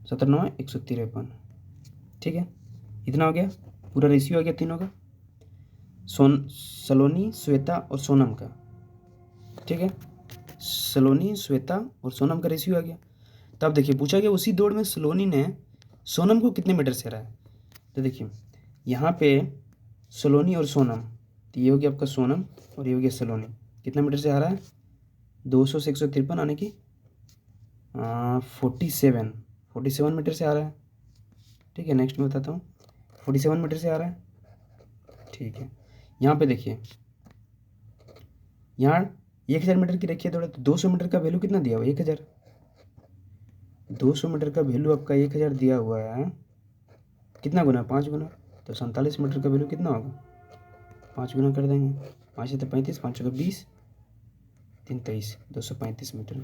17 9 153। ठीक है, इतना हो गया, पूरा रेशियो हो गया तीनों का, सलोनी श्वेता और सोनम का। ठीक है, सलोनी श्वेता और सोनम का रेशियो आ गया। तब देखिए पूछा गया उसी दौड़ में सलोनी ने सोनम को कितने मीटर से हराया, तो देखिए यहाँ पे सलोनी और सोनम, तो ये हो गया आपका सोनम और ये हो गया सलोनी, कितना मीटर से हरा है 200 से 153, यानी कि 47 मीटर से आ रहा है। ठीक है, नेक्स्ट मैं बताता हूँ, 47 मीटर से आ रहा है। ठीक है, यहाँ पे देखिए यहाँ 1000 मीटर की रखिए थोड़ा, तो 200 मीटर का वैल्यू कितना दिया हुआ है 1000, 200 मीटर का वैल्यू आपका 1000 दिया हुआ है, कितना गुना 5 गुना, तो 47 मीटर का वैल्यू कितना होगा 5 गुना कर देंगे, 5 से तो 35, 5 का 20, 3 23, 235 मीटर,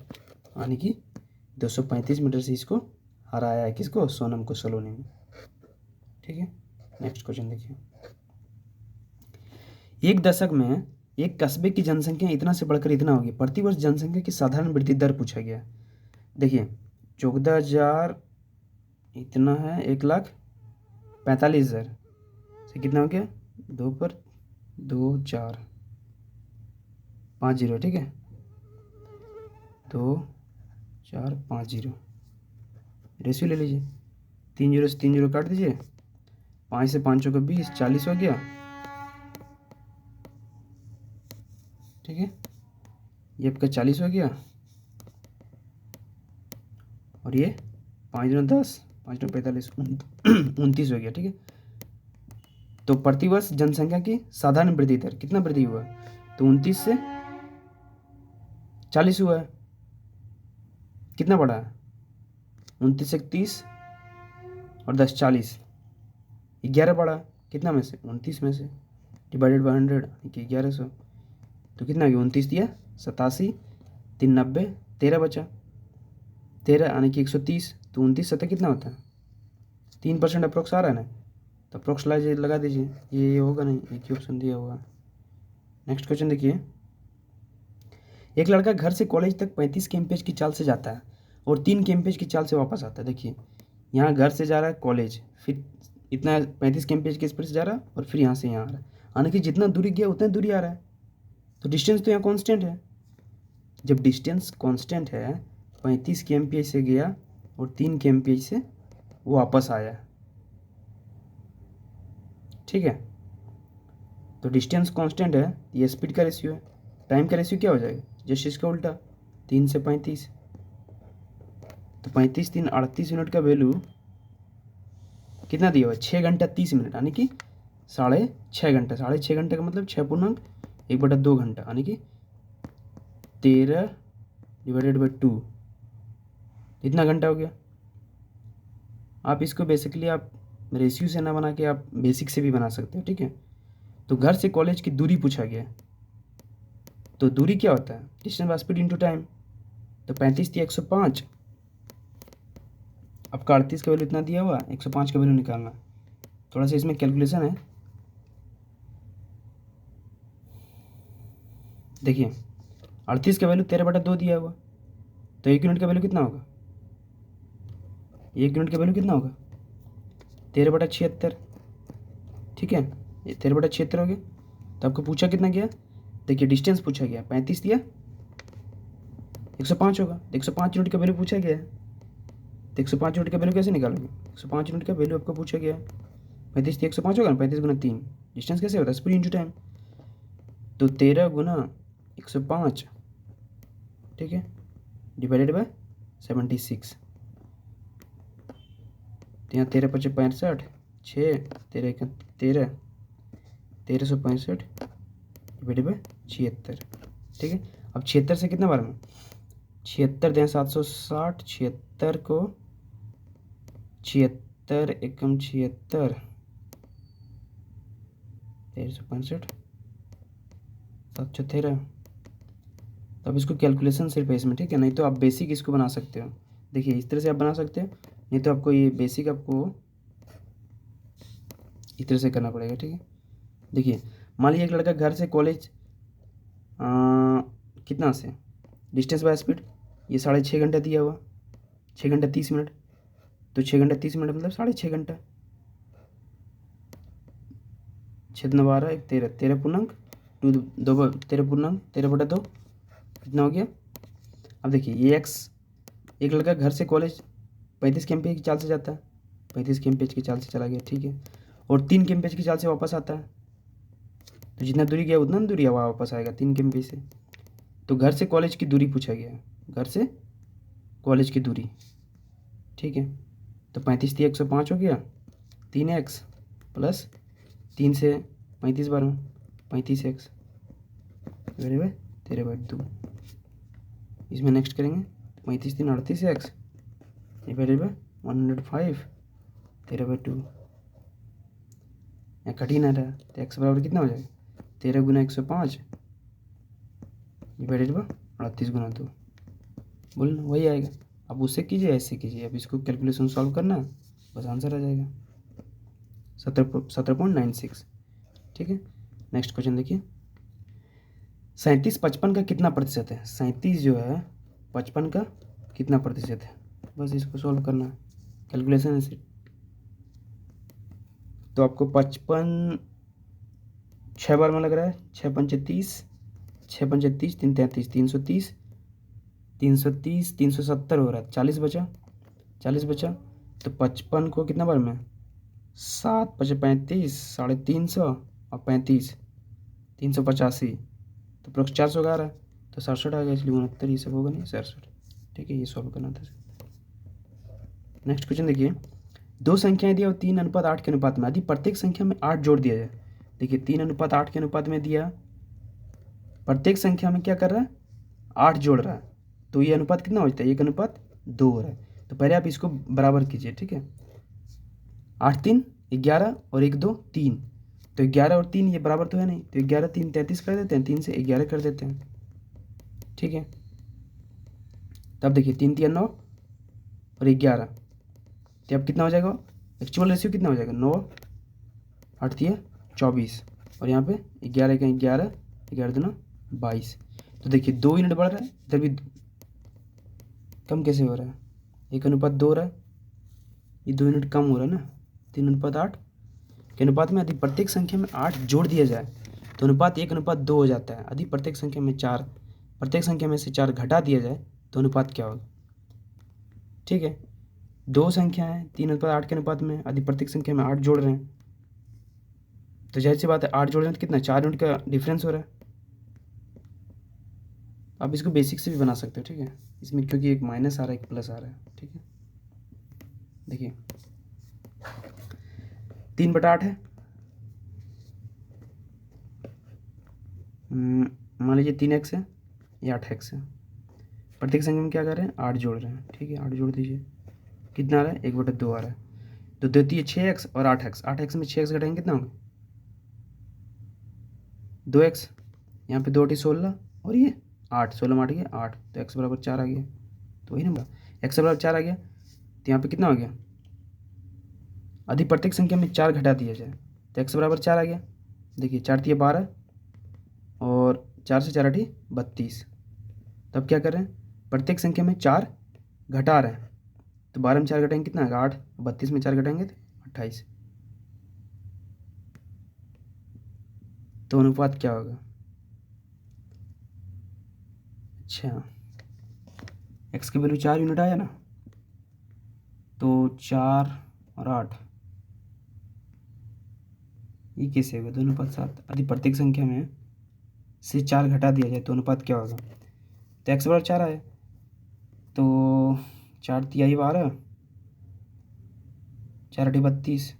यानी कि 235 मीटर से इसको हराया है, किसको सोनम को सलोनी ने। ठीक है, नेक्स्ट क्वेश्चन देखिए, एक दशक में एक कस्बे की जनसंख्या इतना से बढ़कर इतना होगी, प्रतिवर्ष जनसंख्या की साधारण वृद्धि दर पूछा गया। देखिए 14,000 इतना है, 1,45,000 से कितना हो गया 2 पर 2 4 5 0। ठीक है, 2 4 5 0 रेशियो ले लीजिए, 3 0 से 3 0 काट दीजिए, 5 से 5 का 20, 40 हो गया। ठीक है, ये आपका 40 हो गया और ये 5 9 10, 5 9 45, 29 हो गया। ठीक है, तो प्रतिवर्ष जनसंख्या की साधारण वृद्धि दर कितना वृद्धि हुआ, तो 29 से 40 हुआ है, कितना बढ़ा है 29 से 30 और 10 40, 11 बढ़ा, कितना में से 29 में से, डिवाइडेड बाई 100 कि 1100, तो कितना गया 29 दिया 87, 3 90, 13 बचा, 13 यानी कि 130, तो 29 सतह कितना होता है 3% अप्रोक्स आ रहा है ना, तो अप्रोक्स लगा दीजिए, ये होगा नहीं, एक ही ऑप्शन दिया हुआ। नेक्स्ट क्वेश्चन देखिए, एक लड़का घर से कॉलेज तक 35 kmph की चाल से जाता है और 3 kmph की चाल से वापस आता है। देखिए यहाँ घर से जा रहा है कॉलेज, फिर इतना 35 kmph की स्पीड से जा रहा है और फिर यहाँ से यहाँ आ रहा है, यानी कि जितना दूरी गया उतना दूरी आ रहा है, तो डिस्टेंस तो यहाँ कांस्टेंट है। जब डिस्टेंस कांस्टेंट है, 35 kmph से गया और 3 kmph से वो वापस आया। ठीक है, तो डिस्टेंस कांस्टेंट है, ये स्पीड का रेशियो है, टाइम का रेशियो क्या हो जाएगा, जस्ट इसका उल्टा, 3 से 35। तो 35 3 38 मिनट का वैल्यू कितना दिया हुआ है, 6 घंटा 30 मिनट, यानी कि 6.5 घंटा। 6.5 घंटे का मतलब 6.1/2 घंटा, यानी कि 13/2 इतना घंटा हो गया। आप इसको बेसिकली आप रेशियो से ना बना के आप बेसिक से भी बना सकते हो, ठीक है। तो घर से कॉलेज की दूरी पूछा गया है, तो दूरी क्या होता है, distance by speed into time. तो 35 थी 105, आपका 38 का वैल्यू इतना दिया हुआ, 105 का वैल्यू निकालना। थोड़ा सा इसमें कैलकुलेशन है, देखिए 38 का वैल्यू 13/2 दिया हुआ, तो 1 यूनिट का वैल्यू कितना होगा, 1 यूनिट का वैल्यू कितना होगा, 13/76, ठीक है, ये 13/76 हो गया। तो आपको पूछा कितना गया, देखिए डिस्टेंस पूछा गया 35 दिया, 105 होगा, 105 यूनिट का वैल्यू पूछा गया है। तो 105 यूनिट का वैल्यू कैसे निकालोगे, 105 यूनिट का वैल्यू आपको पूछा गया है, 35 थी 105 होगा ना, 35 गुना 3, डिस्टेंस कैसे होता है, स्पीड इंटू टाइम। तो 13 गुना 105, ठीक है, डिवाइडेड बाय 76। तो यहाँ 13×5 = 65, 13×13 1365 डिवाइडेड बाय 76, ठीक है। अब 76 से कितना बार में, 76 दें 760, 76 को 76 एकम 76, 1365 713। तो अब इसको कैलकुलेशन सिर्फ है इसमें, ठीक है, नहीं तो आप बेसिक इसको बना सकते हो। देखिए इस तरह से आप बना सकते हो, नहीं तो आपको ये बेसिक आपको इस तरह से करना पड़ेगा, ठीक है। देखिए मान लीजिए एक लड़का घर से कॉलेज कितना से डिस्टेंस बाय स्पीड, ये 6.5 घंटा दिया हुआ, 6 घंटा 30 मिनट, तो 6 घंटा 30 मिनट मतलब 6.5 घंटा, 6 × 12 = 13, 13/2 कितना हो गया। अब देखिए ये एक्स, एक लड़का घर से कॉलेज 35 km की चाल से जाता है, 35 km की चाल से चला गया, ठीक है, और 3 km की चाल से वापस आता है। तो जितना दूरी गया उतना दूरी वापस आएगा 3 km से। तो घर से कॉलेज की दूरी पूछा गया है, घर से कॉलेज की दूरी, ठीक है। तो 35 थी 105 हो गया, 3x प्लस 3 से 35 बार में 35x डिवाइडेड बाय 13/2। इसमें नेक्स्ट करेंगे, 35 3 38x डिवाइडेड बाय 105 13/2। यहाँ कठिन आ रहा है, तो x बराबर कितना हो जाएगा, 13 गुना 105 डिवाइडेड बाय 38 गुना 2, बोलना वही आएगा। अब उससे कीजिए ऐसे कीजिए, अब इसको कैलकुलेशन सॉल्व करना, बस आंसर आ जाएगा 17.96, ठीक है। नेक्स्ट क्वेश्चन देखिए, 37 55 का कितना प्रतिशत है, 37 जो है 55 का कितना प्रतिशत है, बस इसको सॉल्व करना है, कैलकुलेशन है सिर्फ। तो आपको 55 6 बार में लग रहा है, 6 × 5 = 30, 6 × 5 = 30, 3 × 33 330, 330 370 हो रहा है, 40 बचा, 40 बचा। तो 55 को कितना बार में, 7 × 5 = 35, 350 और 35 385, तो प्रोक्स 400 का आ रहा है, तो 67 आ गया, इसलिए 69, ये सब होगा नहीं 67, ठीक है, ये सॉल्व करना था। नेक्स्ट क्वेश्चन देखिए, दो संख्याएं दिया और 3:8 के अनुपात में, यदि प्रत्येक संख्या में 8 जोड़ दिया जाए। देखिए 3:8 के अनुपात में दिया, प्रत्येक संख्या में क्या कर रहा है, 8 जोड़ रहा है, तो ये अनुपात कितना हो जाता है, 1:2 हो रहा है। तो पहले आप इसको बराबर कीजिए, ठीक है, 8 3 11 और 1 2 3, तो 11 और 3 ये बराबर तो है नहीं, तो 11 3 33 कर देते हैं, 3 से 11 कर देते हैं, ठीक है। तब देखिए 3 3 9 और 11, तो अब कितना हो जाएगा, एक्चुअल रेशियो कितना हो जाएगा, 9 8 3 24, और यहाँ पे 11 का 11 11 दूना 22। तो देखिए 2 यूनिट बढ़ रहा है, इधर भी कम कैसे हो रहा है, 1:2 हो रहा है, ये 2 यूनिट कम हो रहा है ना। 3:8 के अनुपात में यदि प्रत्येक संख्या में 8 जोड़ दिया जाए तो अनुपात 1:2 हो जाता है। यदि प्रत्येक संख्या में से 4 घटा दिया जाए तो अनुपात क्या होगा, ठीक है। दो संख्या है 3:8 के अनुपात में, यदि प्रत्येक संख्या में 8 जोड़ रहे हैं तो जाहिर सी बात है 8 जोड़ दें तो कितना 4 यूनिट का डिफरेंस हो रहा है। आप इसको बेसिक से भी बना सकते हो, ठीक है, इसमें क्योंकि एक माइनस आ रहा है एक प्लस आ रहा है, ठीक है। देखिए 3/8 है, मान लीजिए 3x है, ये 8x है। प्रत्येक संख्या में क्या कर रहे हैं 8 जोड़ रहे हैं, ठीक है, 8 जोड़ दीजिए, कितना आ रहा है 1/2 आ रहा है। तो देती है 6x और 8x, 8x में 6x घटाएंगे कितना होगा 2x, यहाँ पे 2 × 16 और ये 8, 16 में 8 गया 8, तो x बराबर 4 आ गया। तो वही ना x बराबर 4 आ गया, तो यहाँ पे कितना हो गया, यदि प्रत्येक संख्या में 4 घटा दिया जाए तो x बराबर 4 आ गया। देखिए 4 × 12 और 4 से 4 8 32। तब क्या कर रहे हैं प्रत्येक संख्या में 4 घटा रहे हैं, तो 12 में 4 घटाएंगे कितना आएगा 8, 32 में 4 घटाएंगे तो 28। तो अनुपात क्या होगा, अच्छा x की वैल्यू 4 यूनिट आया ना, तो 4 और 8 ये कैसे होगा 2:7। यदि प्रत्येक संख्या में से 4 घटा दिया जाए तो अनुपात क्या होगा, तो x बराबर 4 आया, तो 4 × 12, 4 × 32,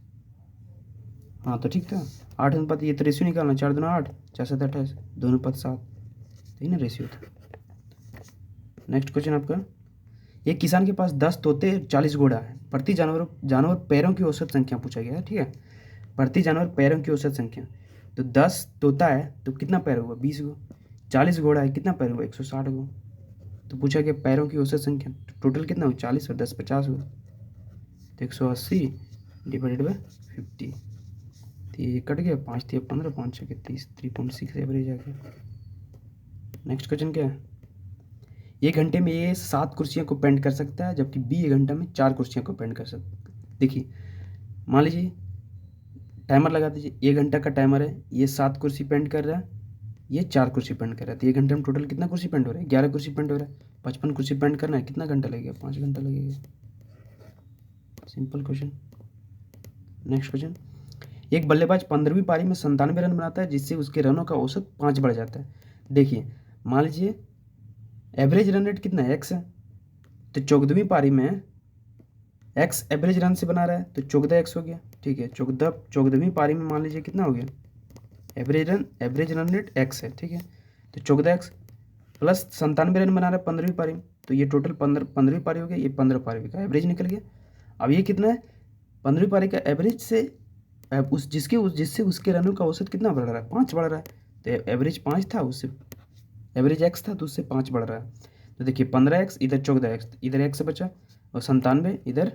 हाँ तो ठीक था 8:7। ये तो रेशियो निकालना, 4 दूना 8, 4 7 28, 2:7, तो ये ना रेशियो था। नेक्स्ट क्वेश्चन आपका, एक किसान के पास 10 तोते 40 घोड़ा है, प्रति जानवर पैरों की औसत संख्या पूछा गया है, ठीक है, प्रति जानवर पैरों की औसत संख्या। तो 10 तोता है तो कितना पैर हुआ 20 गो, 40 घोड़ा है कितना पैर हुआ 160 गो। तो पूछा गया पैरों की औसत संख्या, तो टोटल कितना हुआ 40 और 10 50 हुआ, तो 180 / 50, तो ये कट गया, 5 × 15, 5 × 30, 3.6 एवरेज आ गया। नेक्स्ट क्वेश्चन क्या है, 1 घंटे में ये 7 कुर्सियों को पेंट कर सकता है, जबकि बी 1 घंटा में 4 कुर्सियों को पेंट कर सकता है। देखिए मान लीजिए टाइमर लगा दीजिए, 1 घंटा का टाइमर है, ये 7 कुर्सी पेंट कर रहा है, ये 4 कुर्सी पेंट कर रहा है, तो 1 घंटे में टोटल कितना कुर्सी पेंट हो रहा है 11 कुर्सी पेंट हो रहा है। 55 कुर्सी पेंट करना है, कितना घंटा लगेगा 5 घंटा लगेगा। Simple question. नेक्स्ट क्वेश्चन, एक बल्लेबाज 15वीं पारी में 97 रन बनाता है, जिससे उसके रनों का औसत 5 बढ़ जाता है। देखिए मान लीजिए एवरेज रन रेट कितना है x है, तो 14वीं पारी में x एवरेज रन से बना रहा है, तो 14x हो गया, ठीक है, 14वीं पारी में मान लीजिए कितना हो गया एवरेज रन रेट x है, ठीक है, तो 14x प्लस 97 रन बना रहा है 15वीं पारी में, तो ये टोटल 15वीं पारी हो गया, ये 15 पारी का एवरेज निकल गया। अब ये कितना है 15वीं पारी का एवरेज से जिससे उसके रनों का औसत कितना बढ़ रहा है 5 बढ़ रहा है, तो एवरेज 5 था, उससे एवरेज x था तो उससे 5 बढ़ रहा है। तो देखिए 15x इधर 14x, इधर x बचा, और 97 इधर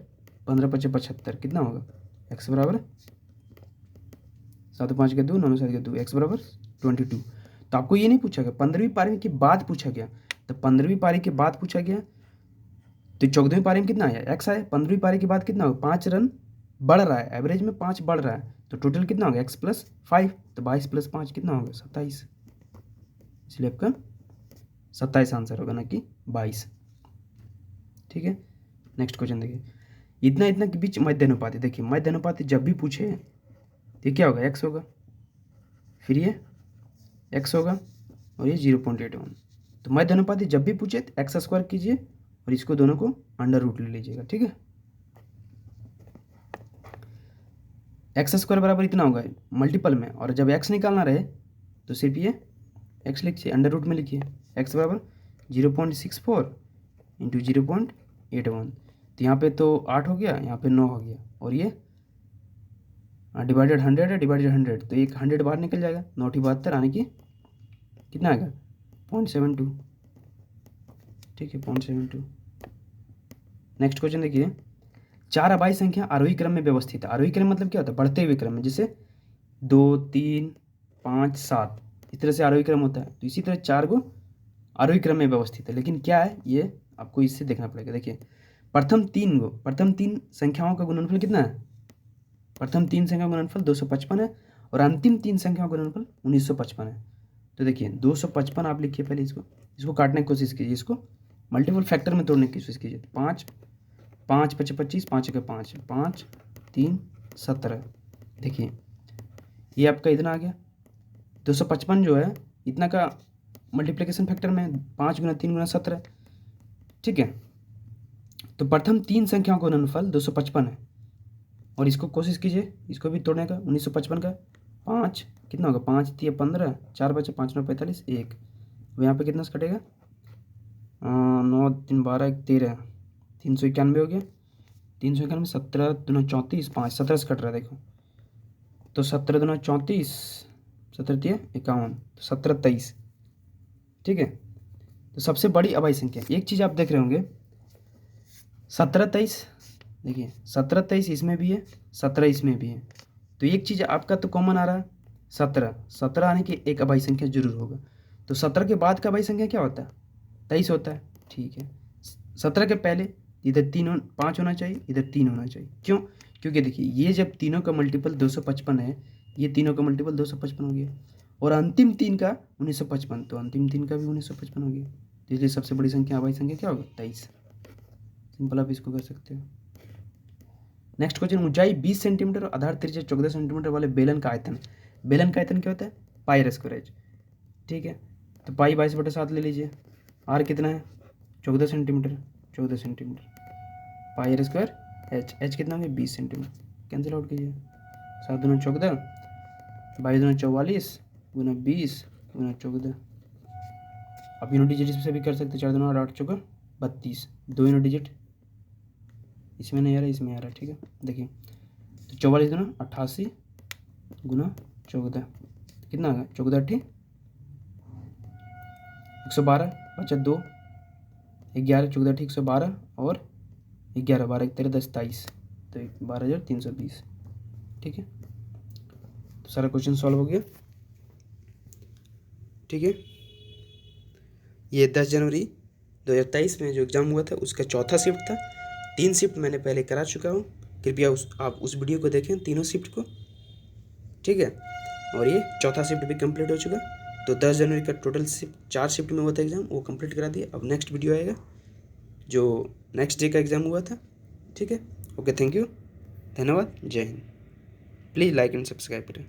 15 × 5 = 75, कितना होगा x बराबर 7 × 5 = 2, 9 × 7 = 2, x बराबर 22। तो आपको ये नहीं पूछा गया 15वीं पारी के बाद पूछा गया, तो 15वीं पारी के बाद पूछा गया, तो 14वीं पारी में कितना आया x आया, 15वीं पारी के बाद कितना होगा 5 रन बढ़ रहा है, एवरेज में 5 बढ़ रहा है, तो टोटल कितना होगा x + 5, तो 22 + 5 कितना होगा 27, इसलिए आपका 27 आंसर होगा, ना कि 22, ठीक है। नेक्स्ट क्वेश्चन देखिए, इतना इतना के बीच मध्य अनुपात है। देखिए मध्य अनुपात जब भी पूछे तो क्या होगा x होगा, फिर ये x होगा और ये 0.81। तो मध्य अनुपात जब भी पूछे तो x² कीजिए और इसको दोनों को अंडर रूट ले लीजिएगा, ठीक है। x² बराबर इतना होगा मल्टीपल में, और जब x निकालना रहे तो सिर्फ ये x लिखिए, अंडर रूट में लिखिए, x बराबर 0.64 × 0.81। तो यहाँ पे तो 8 हो गया, यहाँ पे 9 हो गया, और ये डिवाइडेड 100 है, डिवाइडेड 100, तो एक 100 बाहर निकल जाएगा, 9 × 72 आने की कितना आएगा 0.72, ठीक है 0.72। नेक्स्ट क्वेश्चन देखिए, 4 अभाज्य संख्या आरोही क्रम में व्यवस्थित है। आरोही क्रम मतलब क्या होता है बढ़ते हुए क्रम में, जैसे 2 3 5 7 इस तरह से आरोही क्रम होता है, तो इसी तरह 4 को आरोही क्रम में व्यवस्थित है। लेकिन क्या है ये आपको इससे देखना पड़ेगा। देखिए प्रथम 3 संख्याओं का गुणनफल कितना है, प्रथम 3 संख्याओं का गुणनफल 255 है, और अंतिम 3 संख्याओं का गुणनफल 1955 है। तो देखिए 255 आप लिखिए, पहले इसको काटने की कोशिश कीजिए, इसको मल्टीपल फैक्टर में तोड़ने की कोशिश कीजिए। 5 5 × 5 = 25, 5 × 5 5 3 17। देखिए ये आपका इतना आ गया 255 जो है इतना का मल्टीप्लिकेशन फैक्टर में 5 गुना 3 गुना 17, ठीक है। तो प्रथम 3 संख्याओं का गुणनफल 255 है और इसको कोशिश कीजिए इसको भी तोड़ने का। 1955 का 5 कितना होगा, 5 3 15, 4 बचे 5 9 45 1, अब यहाँ पे कितना से कटेगा 9 3 12 1 13, 391 हो गया। 391 17 दूना 34 5 17 से कट रहा है देखो, तो 17 दूना 34 17 3 51, तो 17 23, ठीक है। तो सबसे बड़ी अभाज्य संख्या एक चीज़ आप देख रहे होंगे 17 23, देखिए 17 23 इसमें भी है 17 इसमें भी है, तो एक चीज़ आपका तो कॉमन आ रहा है 17, 17 आने की एक अभाज्य संख्या जरूर होगा। तो 17 के बाद का अभाज्य संख्या क्या होता है 23 होता है, ठीक है। 17 के पहले इधर 5 होना चाहिए, इधर 3 होना चाहिए, क्यों? क्योंकि देखिए ये जब तीनों का मल्टीपल 255 है, ये तीनों का मल्टीपल 255 हो गया और अंतिम 3 का 1955, तो अंतिम 3 का भी 1955 हो गया, तो इसलिए सबसे बड़ी संख्या अभाज्य संख्या क्या होगा 23। सिंपल आप इसको कर सकते हो। नेक्स्ट क्वेश्चन, ऊंचाई 20 सेंटीमीटर और आधार त्रिज्या 14 सेंटीमीटर वाले बेलन का आयतन। बेलन का आयतन क्या होता है पाई स्क्वायर, ठीक है। तो पाई 22/7 ले लीजिए। आर कितना है 14 centimetre, 14 centimetre pi R square H, H कितना हो गया 20 सेंटीमीटर, कैंसिल आउट कीजिए। 7 दूना 14, 22 दूना 44 गुना 20 गुना 14, अब यूनिट डिजिट से भी कर सकते, 4 दूना 8 चौका 32, 2 यूनिट डिजिट इसमें नहीं आ रहा इसमें आ रहा है, ठीक है। देखिए तो 44 दूना 88 गुना 14 कितना आ गया 14 8 112 बचा 2 11 14 ठीक 112 और 11 12 13 10 23, तो 12,320, ठीक है। तो सारा क्वेश्चन सॉल्व हो गया, ठीक है। ये 10 जनवरी 2023 में जो एग्ज़ाम हुआ था उसका चौथा शिफ्ट था। 3 शिफ्ट मैंने पहले करा चुका हूँ, कृपया आप उस वीडियो को देखें तीनों शिफ्ट को, ठीक है। और ये चौथा शिफ्ट भी कंप्लीट हो चुका, तो 10 जनवरी का टोटल शिफ्ट 4 शिफ्ट में हुआ था एग्ज़ाम, वो कंप्लीट करा दिया। अब नेक्स्ट वीडियो आएगा जो नेक्स्ट डे का एग्ज़ाम हुआ था, ठीक है। ओके, थैंक यू, धन्यवाद, जय Hind. Please like and subscribe करें।